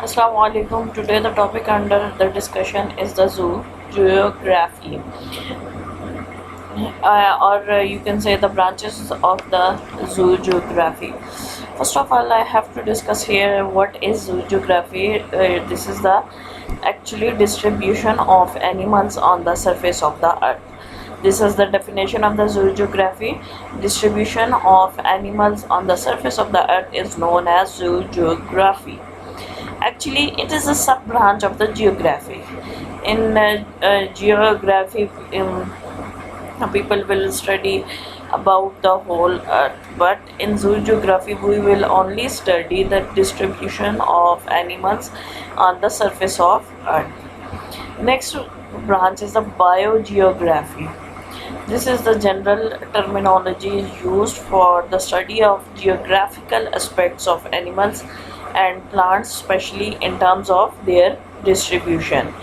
Assalamu alaikum. Today the topic under the discussion is the zoo geography, or you can say the branches of the zoo geography. First of all, I have to discuss here what is zoo geography. This is the actually distribution of animals on the surface of the earth. This is the definition of the zoo geography. Distribution of animals on the surface of the earth is known as zoo geography. Actually, it is a sub branch of the geography. In geography, people will study about the whole earth, but in zoogeography we will only study the distribution of animals on the surface of earth. Next branch is the biogeography. This is the general terminology used for the study of geographical aspects of animals and plants, especially in terms of their distribution.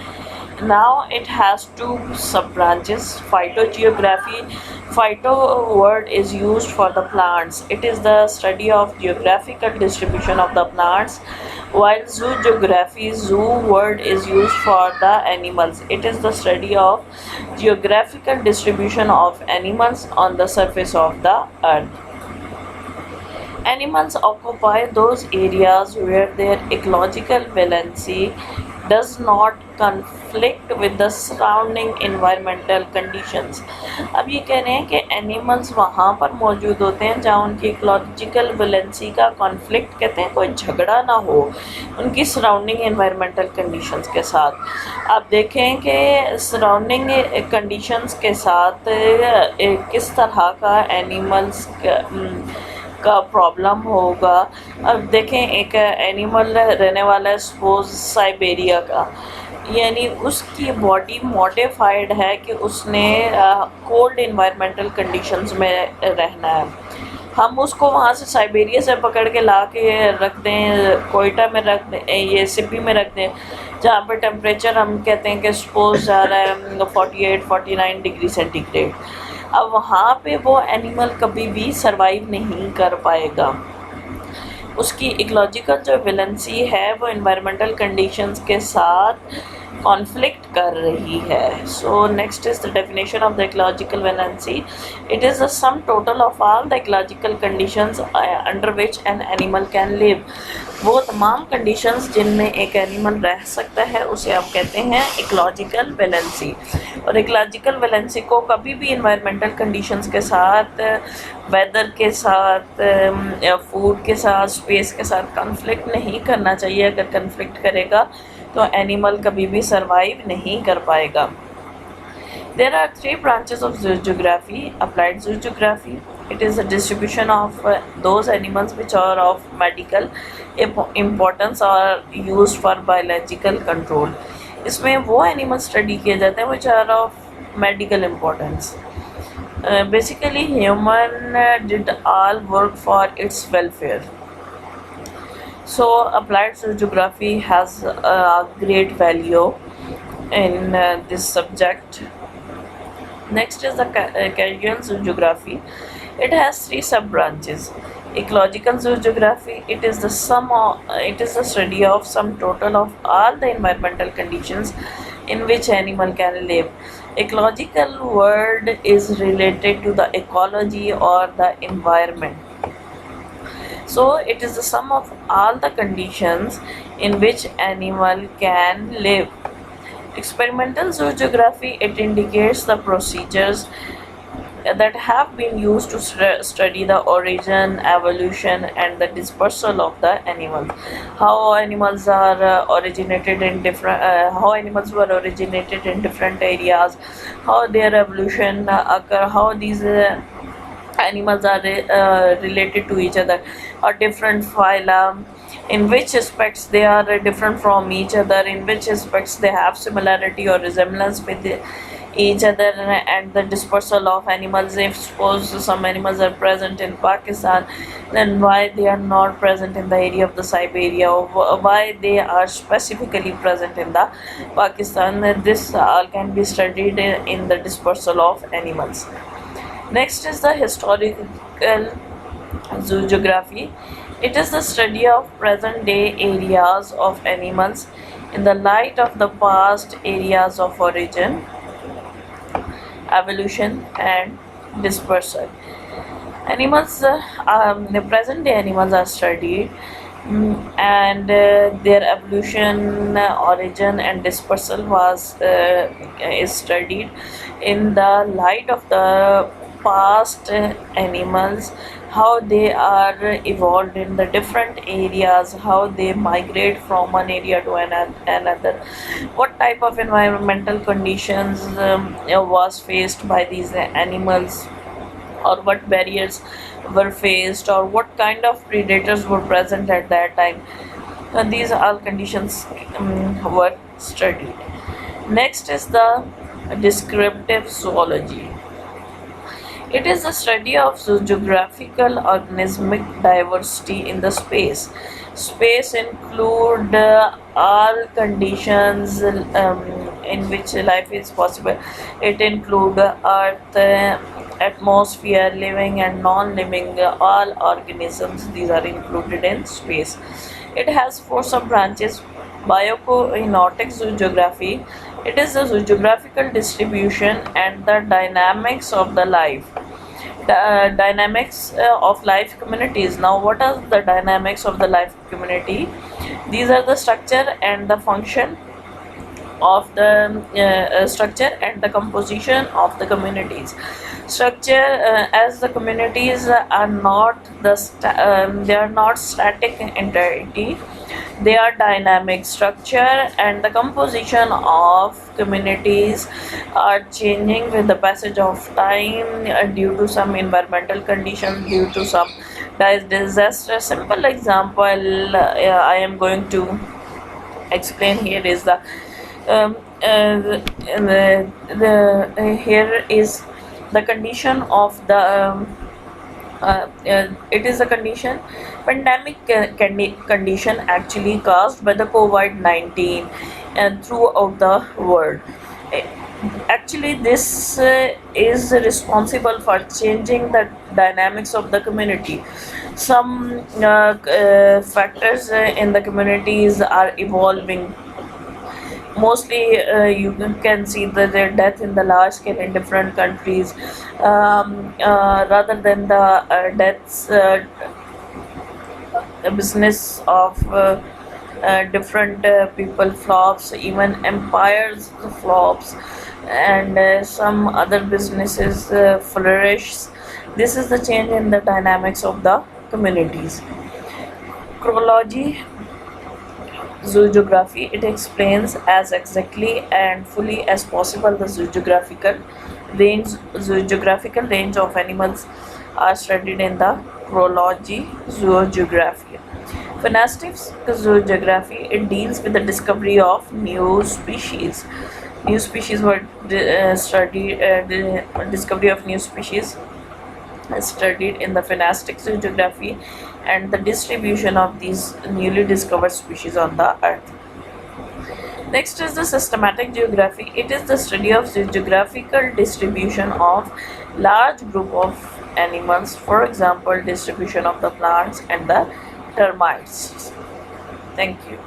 Now it has two sub branches. Phytogeography. Phyto word is used for the plants. It is the study of geographical distribution of the plants, while zoogeography, zoo word is used for the animals. It is the study of geographical distribution of animals on the surface of the earth. Animals occupy those areas where their ecological valency does not conflict with the surrounding environmental conditions. अब ये कह रहे हैं कि animals वहाँ पर मौजूद होते हैं जहाँ उनकी इकोलॉजिकल वैलेंसी का कॉन्फ्लिक्ट, कहते हैं कोई झगड़ा ना हो उनकी सराउंडिंग एनवायरमेंटल कंडीशंस के साथ। आप देखें कि सराउंडिंग कंडीशंस के साथ किस तरह का एनिमल्स का प्रॉब्लम होगा। अब देखें एक एनिमल रहने वाला है सपोज साइबेरिया का, यानी उसकी बॉडी मॉडिफाइड है कि उसने कोल्ड इन्वायरमेंटल कंडीशंस में रहना है। हम उसको वहाँ से साइबेरिया से पकड़ के ला के रख दें, कोयटा में रख दें, ये सिपी में रख दें, जहाँ पे टेम्परेचर हम कहते हैं कि सपोज जा रहा है 48-49 डिग्री सेंटीग्रेड। अब वहाँ पे वो एनिमल कभी भी सरवाइव नहीं कर पाएगा। उसकी इकोलॉजिकल जो वैलेंसी है वो एनवायरमेंटल कंडीशंस के साथ कॉन्फ्लिक्ट कर रही है। So next is the definition of the ecological valency. It is the sum total of all the ecological conditions under which an animal can live. वो तमाम कंडीशंस जिनमें एक एनिमल रह सकता है उसे आप कहते हैं इकोलॉजिकल वैलेंसी। और इकोलॉजिकल वैलेंसी को कभी भी इन्वायरमेंटल कंडीशंस के साथ, वेदर के साथ, फूड के साथ, स्पेस के साथ कॉन्फ्लिक्ट नहीं करना चाहिए। अगर कॉन्फ्लिक्ट करेगा तो एनिमल कभी भी सरवाइव नहीं कर पाएगा। There are three branches of zoogeography. Applied zoogeography. It is the distribution of those animals which are of medical importance or used for biological control. इसमें वो एनिमल स्टडी किए जाते हैं which are of medical importance. Basically, human did all work for its welfare. So, applied zoogeography has a great value in this subject. Next is the casual zoogeography. It has three sub branches. Ecological zoogeography. It is the study of sum total of all the environmental conditions in which animal can live. Ecological word is related to the ecology or the environment. So it is the sum of all the conditions in which animal can live. Experimental zoogeography, it indicates the procedures that have been used to study the origin, evolution and the dispersal of the animals. How animals are originated in different, how animals were originated in different areas, how their evolution occur, how these animals are related to each other, or different phyla, in which aspects they are different from each other, in which aspects they have similarity or resemblance with each other, and the dispersal of animals. If suppose some animals are present in Pakistan, then why they are not present in the area of the Siberia, or why they are specifically present in the Pakistan. This all can be studied in the dispersal of animals. Next is the historical zoogeography. It is the study of present day areas of animals in the light of the past areas of origin, evolution, and dispersal. Animals, the present day animals are studied, and their evolution, origin, and dispersal was is studied in the light of the past animals, how they are evolved in the different areas, how they migrate from one area to another, what type of environmental conditions was faced by these animals, or what barriers were faced, or what kind of predators were present at that time. These all conditions were studied. Next is the descriptive zoology. It is the study of geographical organismic diversity in the space. Space include all conditions in which life is possible. It include earth, atmosphere, living and non-living, all organisms. These are included in space. It has four sub branches: biocoinotic zoogeography. It is the zoogeographical distribution and the dynamics of the life. Dynamics of life communities. Now, what are the dynamics of the life community? These are the structure and the function of the structure and the composition of the communities. Structure, as the communities are not they are not static entity, they are dynamic. Structure and the composition of communities are changing with the passage of time, due to some environmental conditions, due to some disaster. Simple example I am going to explain here is the here is the condition of the it is a condition, pandemic condition actually caused by the COVID-19 and throughout the world. Eh, Actually, this is responsible for changing the dynamics of the community. Some factors in the communities are evolving. Mostly you can see the death in the large scale in different countries, rather than the deaths, business of different people flops, even empires flops, and some other businesses flourish. This is the change in the dynamics of the communities. Chronology zoogeography, it explains as exactly and fully as possible the geographical range of animals are studied in the chronology zoogeography. Phenostic zoogeography, it deals with the discovery of new species. New species were studied. The discovery of new species studied in the phenostic zoogeography, and the distribution of these newly discovered species on the earth. Next is the systematic geography. It is the study of the geographical distribution of large group of animals, for example, distribution of the plants and the termites. Thank you.